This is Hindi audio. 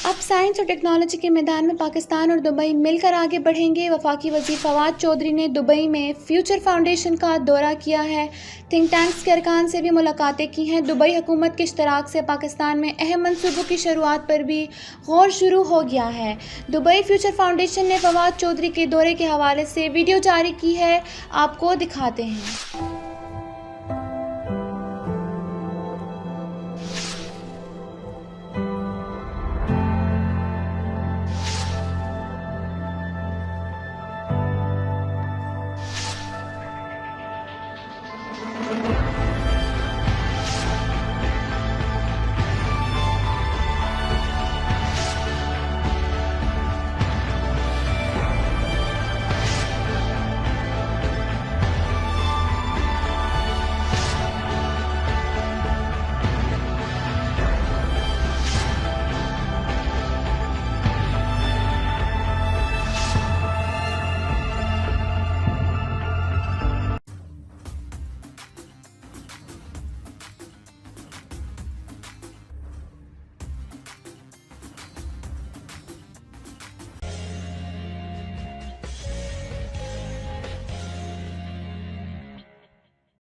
अब साइंस और टेक्नोलॉजी के मैदान में पाकिस्तान और दुबई मिलकर आगे बढ़ेंगे। वफाकी वज़ीर फवाद चौधरी ने दुबई में फ्यूचर फाउंडेशन का दौरा किया है। थिंक टैंक्स के अरकान से भी मुलाकातें की हैं। दुबई हुकूमत के इश्तराक से पाकिस्तान में अहम मंसूबों की शुरुआत पर भी गौर शुरू हो गया है। दुबई फ्यूचर फाउंडेशन ने फवाद चौधरी के दौरे के हवाले से वीडियो जारी की है, आपको दिखाते हैं।